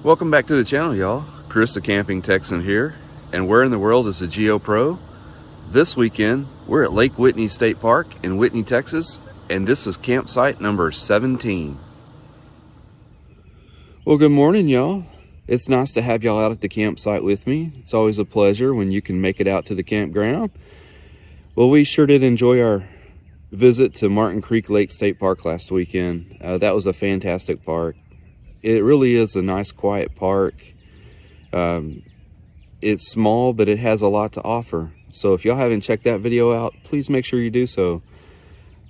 Welcome back to the channel, y'all. Chris the Camping Texan here. And where in the world is the Geo Pro? This weekend, we're at Lake Whitney State Park in Whitney, Texas, and this is campsite number 17. Well, good morning, y'all. It's nice to have y'all out at the campsite with me. It's always a pleasure when you can make it out to the campground. Well, we sure did enjoy our visit to Martin Creek Lake State Park last weekend. That was a fantastic park. It really is a nice, quiet park. It's small, but it has a lot to offer. So if y'all haven't checked that video out, please make sure you do so.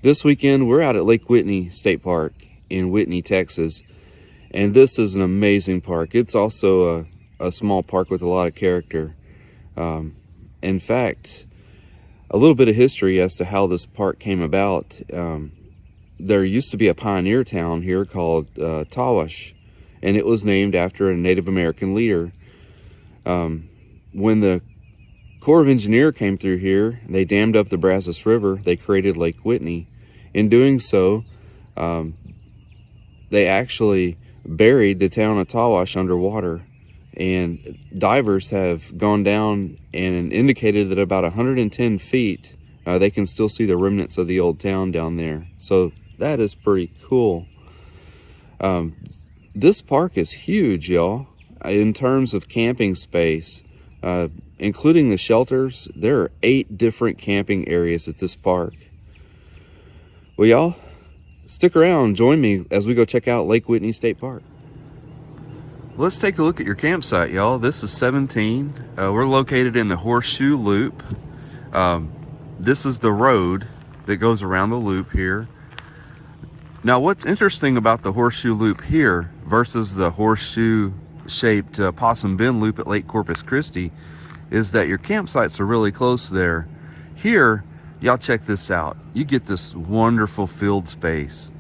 This weekend, we're out at Lake Whitney State Park in Whitney, Texas. And this is an amazing park. It's also a small park with a lot of character. In fact, a little bit of history as to how this park came about. There used to be a pioneer town here called Tawash, and it was named after a Native American leader. When the Corps of Engineers came through here, they dammed up the Brazos River. They created Lake Whitney. In doing so, they actually buried the town of Tawash underwater, and divers have gone down and indicated that about 110 feet they can still see the remnants of the old town down there. So that is pretty cool. This park is huge, y'all. In terms of camping space, including the shelters, there are 8 different camping areas at this park. Well, y'all, stick around, join me as we go check out Lake Whitney State Park. Let's take a look at your campsite, y'all. This is 17. We're located in the Horseshoe Loop. This is the road that goes around the loop here. Now, what's interesting about the Horseshoe Loop here versus the horseshoe-shaped Possum Bend Loop at Lake Corpus Christi is that your campsites are really close there. Here, y'all check this out. You get this wonderful field space.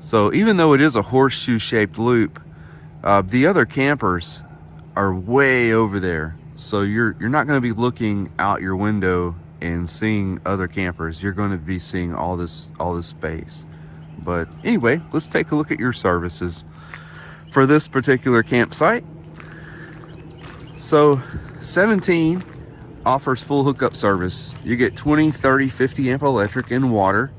So even though it is a horseshoe-shaped loop, the other campers are way over there. So you're not going to be looking out your window and seeing other campers. You're going to be seeing all this space. But anyway, let's take a look at your services for this particular campsite. So 17 offers full hookup service. You get 20, 30, 50 amp electric and water.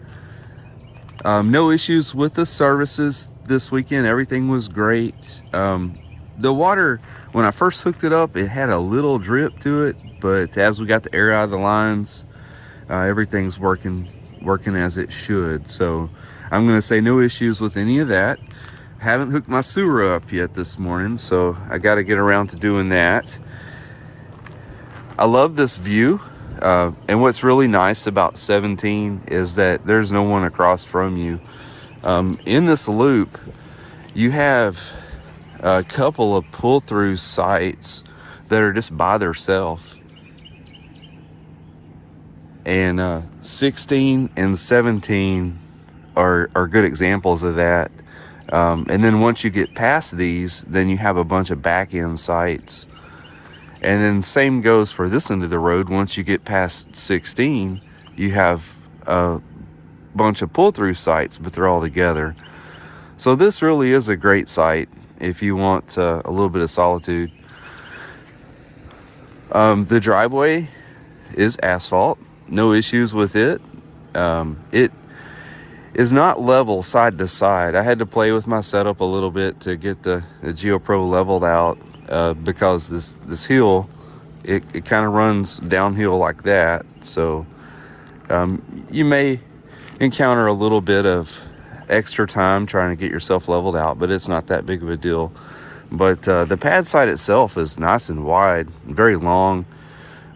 No issues with the services this weekend. Everything was great. The water, when I first hooked it up, it had a little drip to it, but as we got the air out of the lines, everything's working as it should. So I'm going to say no issues with any of that. Haven't hooked my sewer up yet this morning, so I got to get around to doing that. I love this view. And what's really nice about 17 is that there's no one across from you. In this loop, you have a couple of pull-through sites that are just by themselves. And 16 and 17 are good examples of that. And then once you get past these, then you have a bunch of back-end sites. And then same goes for this end of the road. Once you get past 16, you have a bunch of pull-through sites, but they're all together. So this really is a great site if you want a little bit of solitude. The driveway is asphalt. No issues with it. It is not level side to side. I had to play with my setup a little bit to get the Geo Pro leveled out. Because this hill, it kind of runs downhill like that. So you may encounter a little bit of extra time trying to get yourself leveled out, but it's not that big of a deal. But the pad site itself is nice and wide, very long.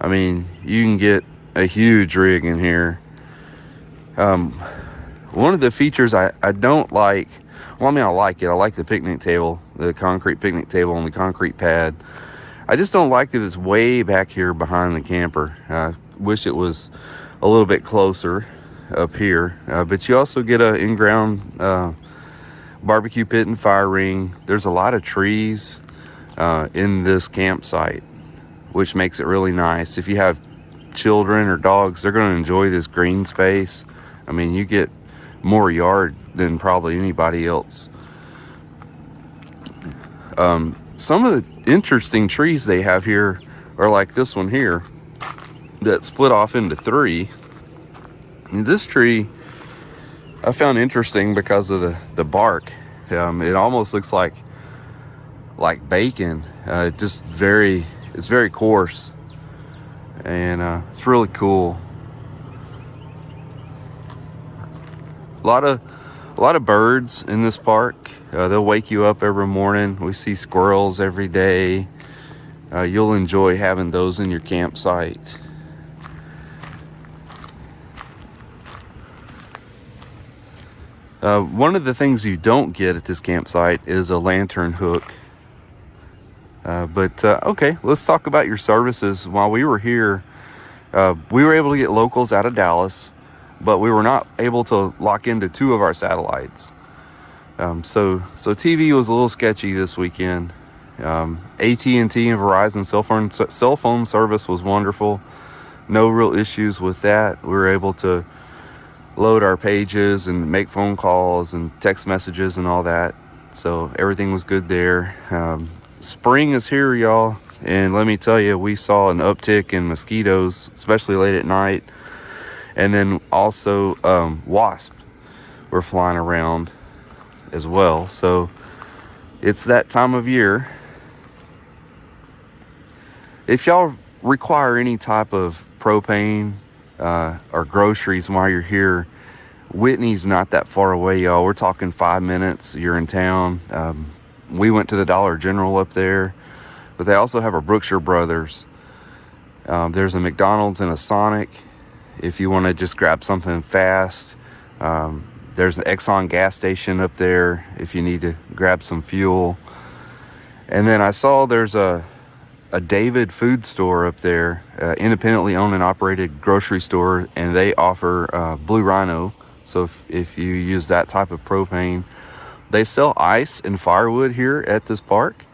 I mean, you can get a huge rig in here. One of the features I don't like, well, I mean, I like it. I like the picnic table, the concrete picnic table on the concrete pad. I just don't like that it's way back here behind the camper. I wish it was a little bit closer up here. But you also get an in-ground barbecue pit and fire ring. There's a lot of trees in this campsite, which makes it really nice. If you have children or dogs, they're going to enjoy this green space. I mean, you get more yard than probably anybody else. Some of the interesting trees they have here are like this one here that split off into three. And this tree I found interesting because of the bark. It almost looks like bacon. It's very coarse, and it's really cool. A lot of birds in this park. They'll wake you up every morning. We see squirrels every day. You'll enjoy having those in your campsite. One of the things you don't get at this campsite is a lantern hook. Okay, let's talk about your services. While we were here, we were able to get locals out of Dallas, but we were not able to lock into 2 of our satellites. So TV was a little sketchy this weekend. AT&T and Verizon cell phone service was wonderful. No real issues with that. We were able to load our pages and make phone calls and text messages and all that. So everything was good there. Spring is here, y'all. And let me tell you, we saw an uptick in mosquitoes, especially late at night. And then also wasps were flying around as well. So it's that time of year. If y'all require any type of propane or groceries while you're here, Whitney's not that far away, y'all. We're talking 5 minutes. You're in town. We went to the Dollar General up there, but they also have a Brookshire Brothers. There's a McDonald's and a Sonic if you want to just grab something fast. There's an Exxon gas station up there if you need to grab some fuel. And then I saw there's a David food store up there, independently owned and operated grocery store, and they offer Blue Rhino. So if you use that type of propane, they sell ice and firewood here at this park.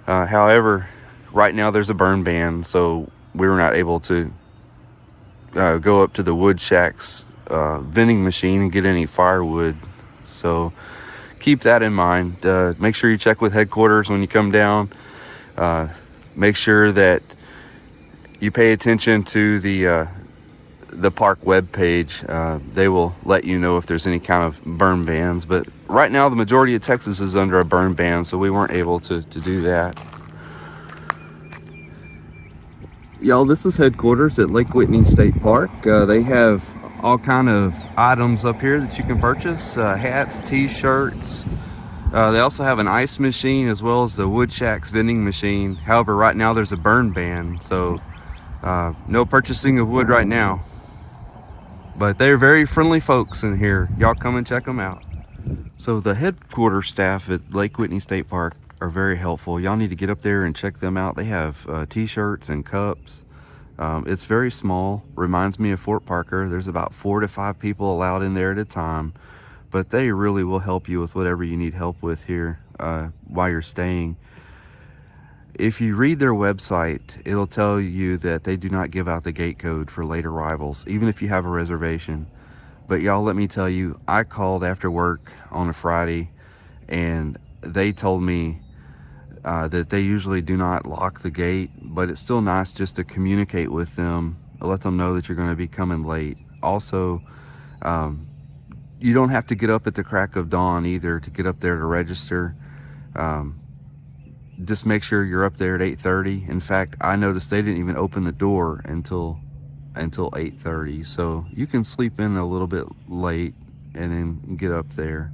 However, right now there's a burn ban, so we were not able to go up to the Wood Shack's vending machine and get any firewood. So keep that in mind. Make sure you check with headquarters when you come down. Make sure that you pay attention to the park webpage. They will let you know if there's any kind of burn bans. But right now, the majority of Texas is under a burn ban, so we weren't able to do that. Y'all, this is headquarters at Lake Whitney State Park. They have all kind of items up here that you can purchase, hats, t-shirts. They also have an ice machine as well as the Wood Shack's vending machine. However, right now there's a burn ban, so no purchasing of wood right now. But they're very friendly folks in here. Y'all come and check them out. So the headquarters staff at Lake Whitney State Park are very helpful. Y'all need to get up there and check them out. They have t-shirts and cups. It's very small. Reminds me of Fort Parker. There's about 4 to 5 people allowed in there at a time. But they really will help you with whatever you need help with here while you're staying. If you read their website, it'll tell you that they do not give out the gate code for late arrivals, even if you have a reservation. But y'all, let me tell you, I called after work on a Friday, and they told me that they usually do not lock the gate, but it's still nice just to communicate with them, let them know that you're going to be coming late. Also, you don't have to get up at the crack of dawn either to get up there to register. Just make sure you're up there at 8:30. In fact, I noticed they didn't even open the door until 8:30. So you can sleep in a little bit late and then get up there.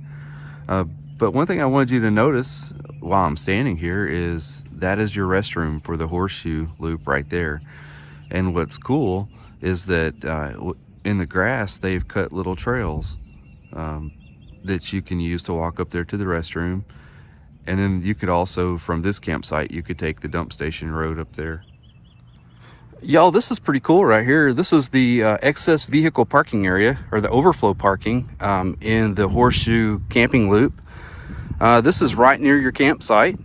But one thing I wanted you to notice while I'm standing here is that is your restroom for the horseshoe loop right there. And what's cool is that in the grass, they've cut little trails that you can use to walk up there to the restroom. And then you could also, from this campsite, you could take the dump station road up there. Y'all, this is pretty cool right here. This is the excess vehicle parking area, or the overflow parking in the horseshoe camping loop. This is right near your campsite.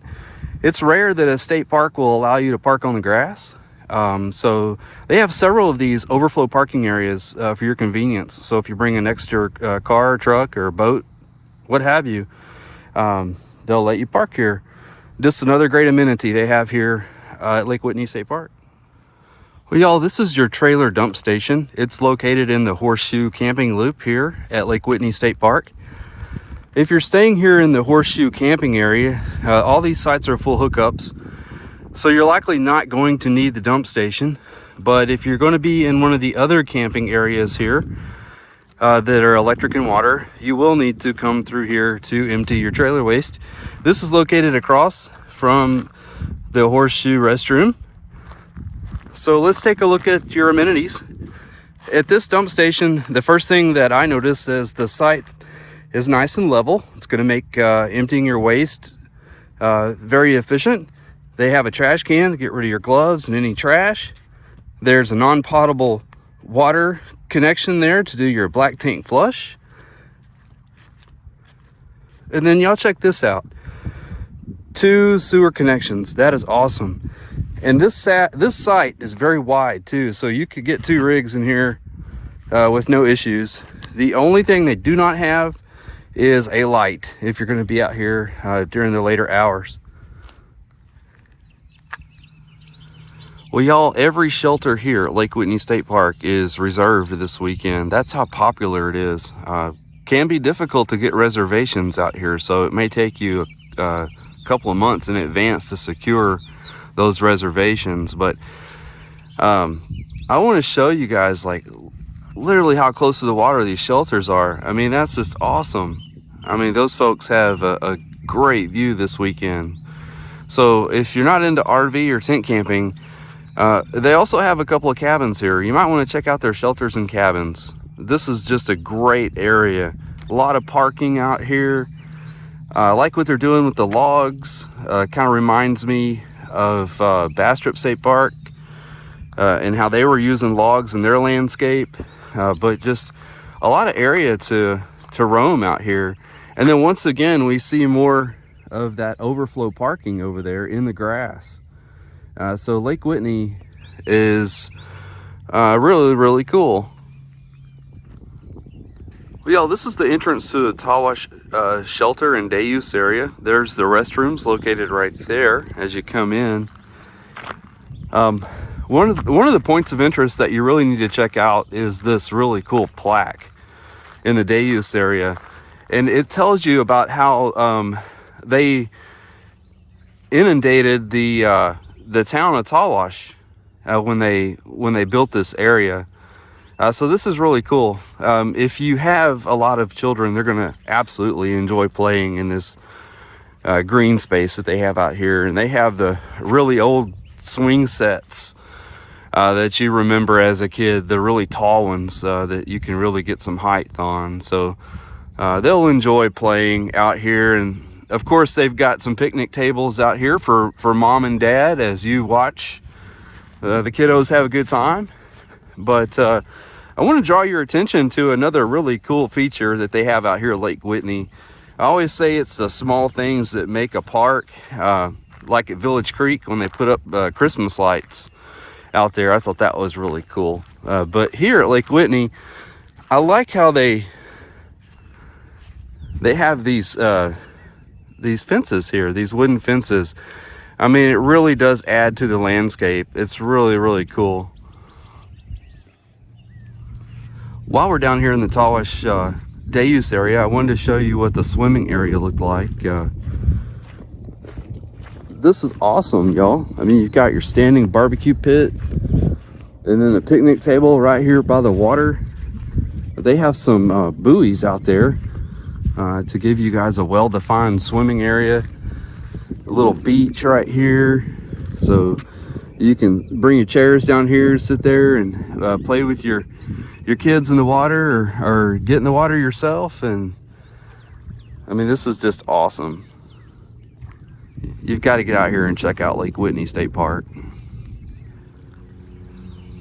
It's rare that a state park will allow you to park on the grass. So they have several of these overflow parking areas for your convenience. So if you bring an extra car, truck, or boat, what have you, they'll let you park here. Just another great amenity they have here at Lake Whitney State Park. Well, y'all, this is your trailer dump station. It's located in the Horseshoe Camping Loop here at Lake Whitney State Park. If you're staying here in the Horseshoe camping area, all these sites are full hookups, so you're likely not going to need the dump station. But if you're going to be in one of the other camping areas here that are electric and water, you will need to come through here to empty your trailer waste. This is located across from the Horseshoe restroom. So let's take a look at your amenities. At this dump station, the first thing that I notice is the site is nice and level. It's going to make emptying your waste very efficient. They have a trash can to get rid of your gloves and any trash. There's a non-potable water connection there to do your black tank flush. And then y'all check this out. 2 sewer connections. That is awesome. And this site is very wide too, so you could get 2 rigs in here with no issues. The only thing they do not have is a light if you're going to be out here during the later hours. Well, y'all, every shelter here at Lake Whitney State Park is reserved this weekend. That's how popular it is. Can be difficult to get reservations out here, so it may take you a couple of months in advance to secure those reservations. But I want to show you guys like literally how close to the water these shelters are. I mean, that's just awesome. I mean, those folks have a great view this weekend. So if you're not into RV or tent camping, they also have a couple of cabins here. You might want to check out their shelters and cabins. This is just a great area. A lot of parking out here. I like what they're doing with the logs. Kind of reminds me of Bastrop State Park and how they were using logs in their landscape. But just a lot of area to roam out here. And then once again, we see more of that overflow parking over there in the grass. So Lake Whitney is really, really cool. Well, y'all, this is the entrance to the Tawash shelter and day use area. There's the restrooms located right there as you come in. One of the points of interest that you really need to check out is this really cool plaque in the day use area. And it tells you about how they inundated the town of Tawash when they built this area. So this is really cool. If you have a lot of children, they're going to absolutely enjoy playing in this green space that they have out here. And they have the really old swing sets that you remember as a kid, the really tall ones that you can really get some height on. So they'll enjoy playing out here. And of course, they've got some picnic tables out here for mom and dad as you watch the kiddos have a good time. But I want to draw your attention to another really cool feature that they have out here at Lake Whitney. I always say it's the small things that make a park, like at Village Creek when they put up Christmas lights out there. I thought that was really cool. But here at Lake Whitney, I like how they have these fences here, these wooden fences. I mean, it really does add to the landscape. It's really, really cool. While we're down here in the Tawash day use area, I wanted to show you what the swimming area looked like. This is awesome, y'all. I mean, you've got your standing barbecue pit and then a picnic table right here by the water. They have some buoys out there to give you guys a well-defined swimming area. A little beach right here, so you can bring your chairs down here, sit there and play with your kids in the water or get in the water yourself. And I mean, this is just awesome. You've got to get out here and check out Lake Whitney State Park.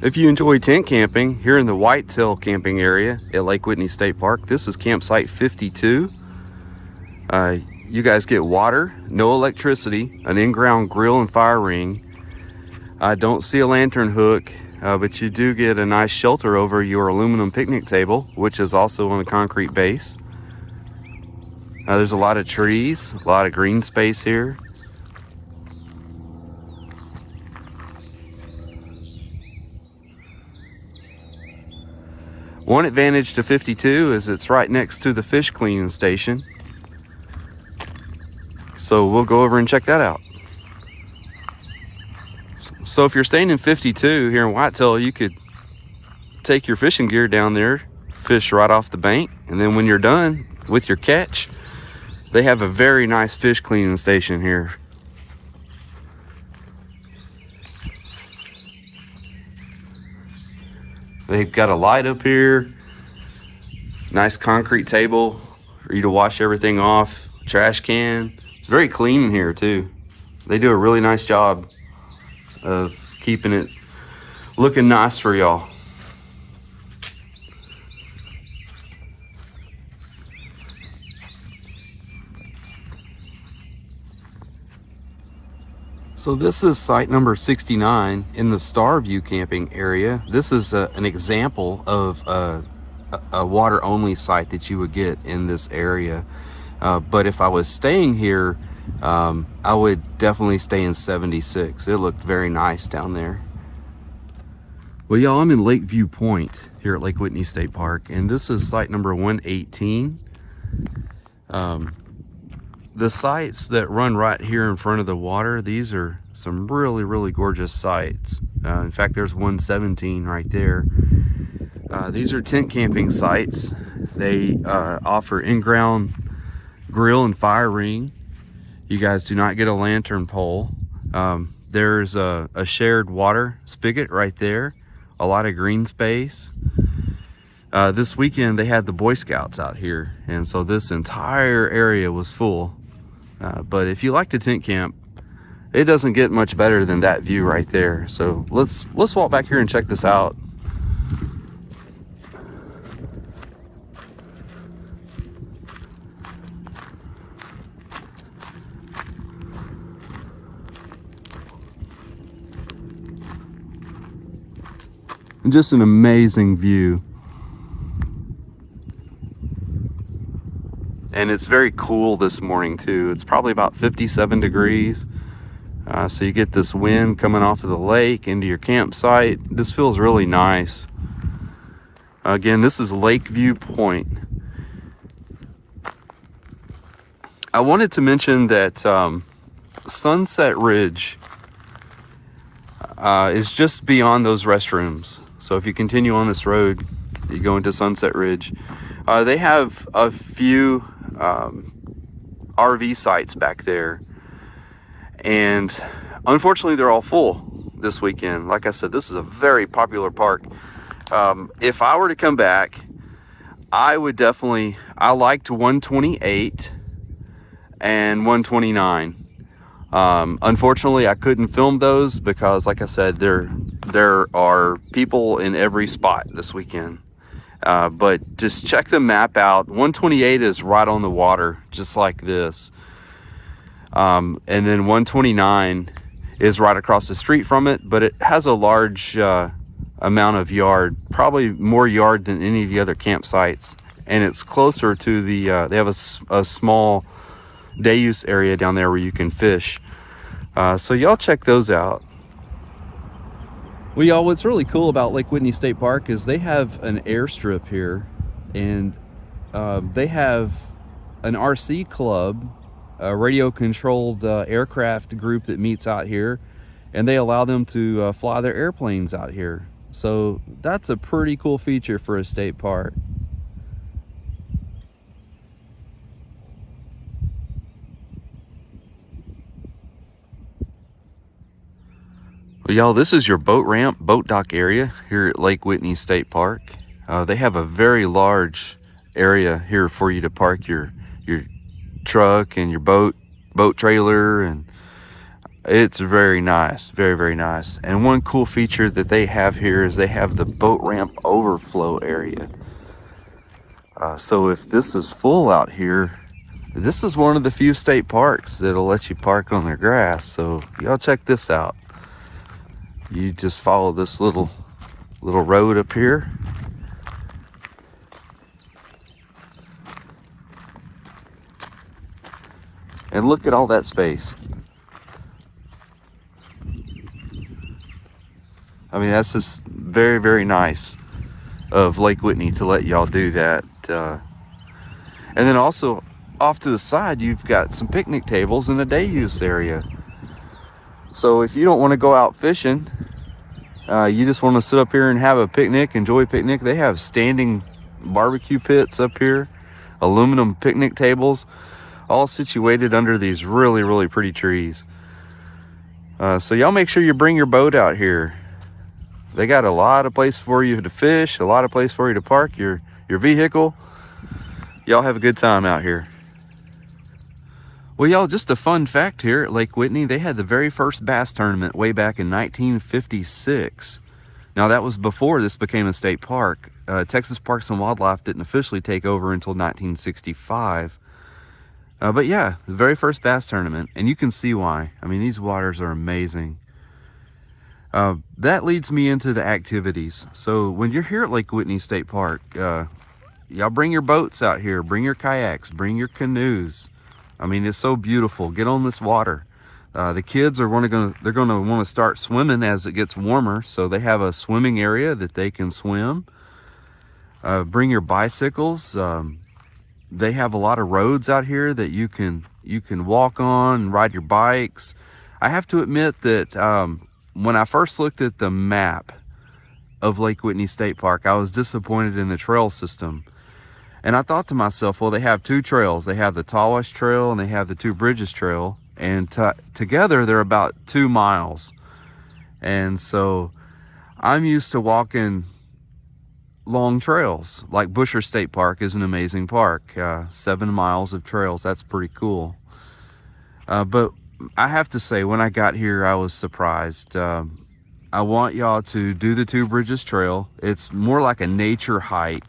If you enjoy tent camping here in the Whitetail camping area at Lake Whitney State Park, this is campsite 52. You guys get water, no electricity, an in-ground grill and fire ring. I don't see a lantern hook, but you do get a nice shelter over your aluminum picnic table, which is also on a concrete base. There's a lot of trees, a lot of green space here. One advantage to 52 is it's right next to the fish cleaning station. So we'll go over and check that out. So if you're staying in 52 here in Whitetail, you could take your fishing gear down there, fish right off the bank, and then when you're done with your catch, they have a very nice fish cleaning station here. They've got a light up here, nice concrete table for you to wash everything off, trash can. It's very clean in here too. They do a really nice job of keeping it looking nice for y'all. So this is site number 69 in the Starview camping area. This is an example of a water only site that you would get in this area. But if I was staying here, I would definitely stay in 76. It looked very nice down there. Well, y'all, I'm in Lakeview Point here at Lake Whitney State Park, and this is site number 118. The sites that run right here in front of the water, these are some really, really gorgeous sites. In fact, there's 117 right there. These are tent camping sites. They offer in-ground grill and fire ring. You guys do not get a lantern pole. There's a shared water spigot right there. A lot of green space. This weekend they had the Boy Scouts out here, and so this entire area was full. But if you like to tent camp, it doesn't get much better than that view right there. So let's walk back here and check this out. Just an amazing view. And it's very cool this morning too. It's probably about 57 degrees. So you get this wind coming off of the lake into your campsite. This feels really nice. Again, this is Lakeview Point. I wanted to mention that Sunset Ridge is just beyond those restrooms. So if you continue on this road, you go into Sunset Ridge. They have a few RV sites back there, and unfortunately they're all full this weekend. Like I said, this is a very popular park. If I were to come back, I liked 128 and 129. Unfortunately I couldn't film those because, like I said, there are people in every spot this weekend. But just check the map out. 128 is right on the water, just like this. And then 129 is right across the street from it, but it has a large amount of yard, probably more yard than any of the other campsites. And it's closer to the, they have a small day use area down there where you can fish. So y'all check those out. Well, y'all, what's really cool about Lake Whitney State Park is they have an airstrip here, and they have an RC club, a radio-controlled aircraft group that meets out here, and they allow them to fly their airplanes out here. So that's a pretty cool feature for a state park. Well, y'all, this is your boat ramp, boat dock area here at Lake Whitney State Park. They have a very large area here for you to park your truck and your boat trailer, and it's very nice, very, very nice. And one cool feature that they have here is they have the boat ramp overflow area. So if this is full out here, this is one of the few state parks that'll let you park on their grass. So y'all check this out. You just follow this little road up here. And look at all that space. I mean, that's just very, very nice. of Lake Whitney to let y'all do that. And then also off to the side, you've got some picnic tables and a day use area. So if you don't want to go out fishing, you just want to sit up here and have a picnic, enjoy a picnic, they have standing barbecue pits up here, aluminum picnic tables, all situated under these really, really pretty trees. So y'all make sure you bring your boat out here. They got a lot of place for you to fish, a lot of place for you to park your vehicle. Y'all have a good time out here. Well, y'all, just a fun fact here at Lake Whitney, they had the very first bass tournament way back in 1956. Now, that was before this became a state park. Texas Parks and Wildlife didn't officially take over until 1965. But yeah, the very first bass tournament, and you can see why. I mean, these waters are amazing. That leads me into the activities. So when you're here at Lake Whitney State Park, y'all bring your boats out here, bring your kayaks, bring your canoes. I mean, it's so beautiful. Get on this water. The kids are they're gonna want to start swimming as it gets warmer, so they have a swimming area that they can swim. Bring your bicycles. They have a lot of roads out here that you can walk on and ride your bikes. I have to admit that when I first looked at the map of Lake Whitney State Park, I was disappointed in the trail system. And I thought to myself, well, they have two trails. They have the Tawash Trail and they have the Two Bridges Trail. And together they're about 2 miles. And so I'm used to walking long trails. Like Busher State Park is an amazing park. 7 miles of trails, that's pretty cool. But I have to say, when I got here, I was surprised. I want y'all to do the Two Bridges Trail. It's more like a nature hike.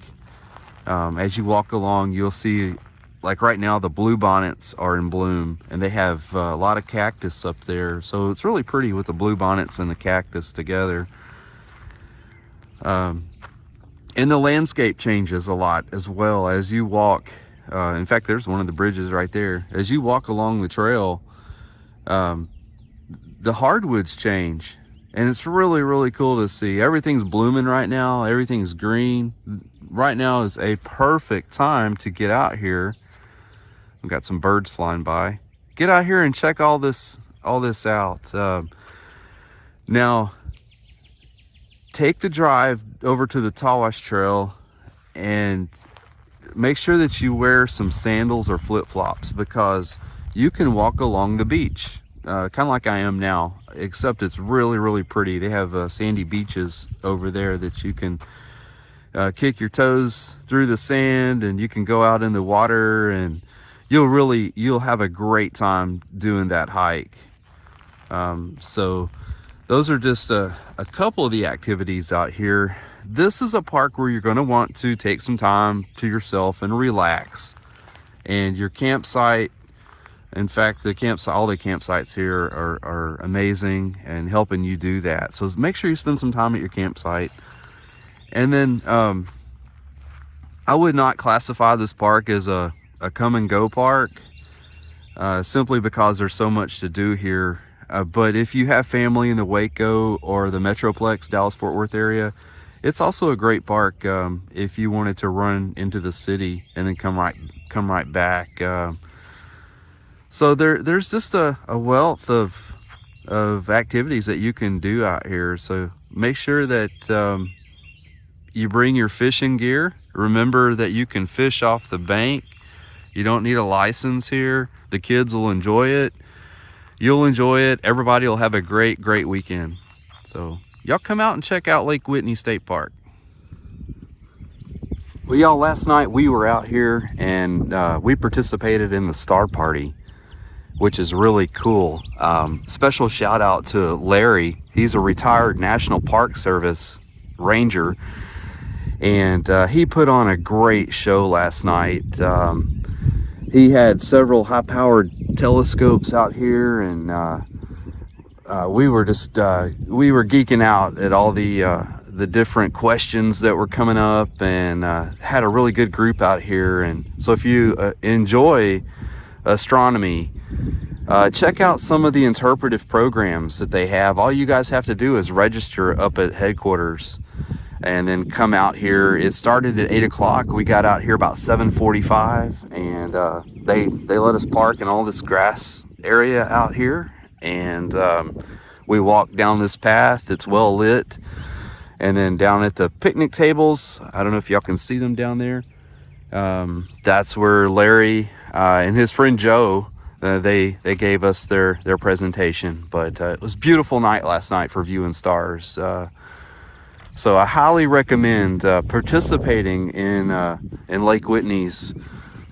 As you walk along, you'll see, like right now, the bluebonnets are in bloom, and they have a lot of cactus up there. So it's really pretty with the bluebonnets and the cactus together. And the landscape changes a lot as well as you walk. In fact, there's one of the bridges right there. As you walk along the trail, the hardwoods change, and it's really, really cool to see. Everything's blooming right now. Everything's green. Right now is a perfect time to get out here. We've got some birds flying by. Get out here and check all this out. Now, take the drive over to the Tawash Trail and make sure that you wear some sandals or flip-flops, because you can walk along the beach, kind of like I am now, except it's really, really pretty. They have sandy beaches over there that you can kick your toes through the sand, and you can go out in the water, and you'll have a great time doing that hike. So those are just a couple of the activities out here. This is a park where you're going to want to take some time to yourself and relax. And your campsite, in fact, all the campsites here are amazing and helping you do that. So make sure you spend some time at your campsite. And then I would not classify this park as a come and go park, simply because there's so much to do here. But if you have family in the Waco or the Metroplex, Dallas-Fort Worth area, it's also a great park if you wanted to run into the city and then come right back. So there's just a wealth of activities that you can do out here. So make sure that you bring your fishing gear. Remember that you can fish off the bank. You don't need a license here. The kids will enjoy it. You'll enjoy it. Everybody will have a great, great weekend. So y'all come out and check out Lake Whitney State Park. Well, y'all, last night we were out here and we participated in the Star Party, which is really cool. Special shout out to Larry. He's a retired National Park Service ranger, and he put on a great show last night. He had several high-powered telescopes out here, and we were geeking out at all the different questions that were coming up, and had a really good group out here. And so if you enjoy astronomy, check out some of the interpretive programs that they have. All you guys have to do is register up at headquarters. and then come out here. It started at 8 o'clock. We got out here about 7:45, and they let us park in all this grass area out here, and we walked down this path that's well lit, and then down at the picnic tables, I don't know if y'all can see them down there, that's where Larry and his friend Joe, they gave us their presentation. But it was a beautiful night last night for viewing stars. So I highly recommend participating in Lake Whitney's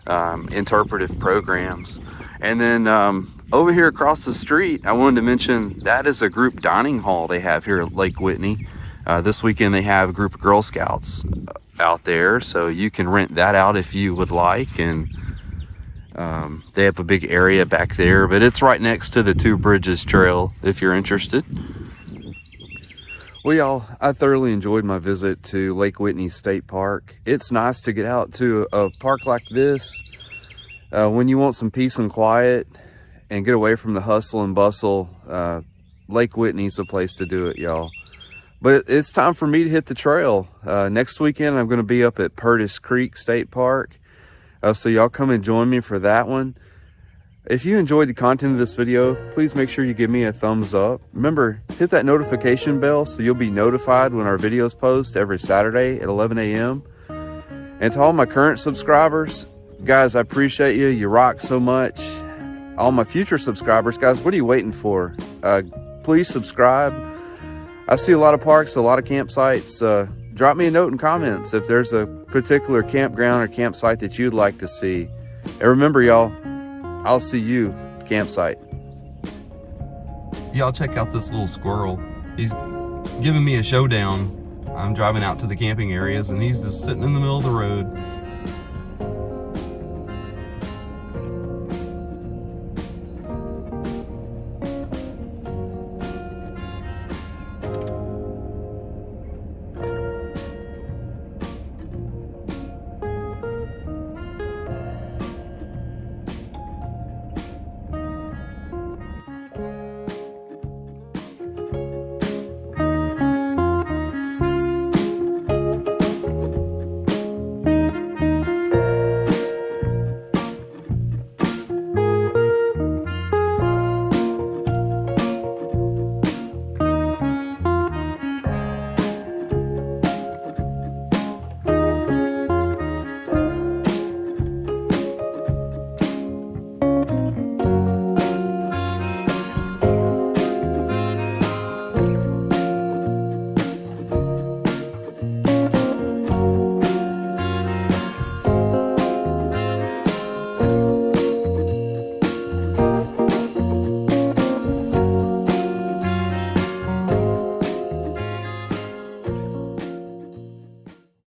interpretive programs. And then over here across the street, I wanted to mention that is a group dining hall they have here at Lake Whitney. This weekend they have a group of Girl Scouts out there, so you can rent that out if you would like. And they have a big area back there, but it's right next to the Two Bridges Trail if you're interested. Well, y'all, I thoroughly enjoyed my visit to Lake Whitney State Park. It's nice to get out to a park like this when you want some peace and quiet and get away from the hustle and bustle. Lake Whitney's the place to do it, y'all. But it's time for me to hit the trail. Next weekend, I'm going to be up at Purtis Creek State Park. So y'all come and join me for that one. If you enjoyed the content of this video, please make sure you give me a thumbs up. Remember, hit that notification bell so you'll be notified when our videos post every Saturday at 11 a.m. And to all my current subscribers, guys, I appreciate you. You rock so much. All my future subscribers, guys, what are you waiting for? Please subscribe. I see a lot of parks, a lot of campsites. Drop me a note in comments if there's a particular campground or campsite that you'd like to see. And remember, y'all, I'll see you campsite. Y'all check out this little squirrel. He's giving me a showdown. I'm driving out to the camping areas and he's just sitting in the middle of the road.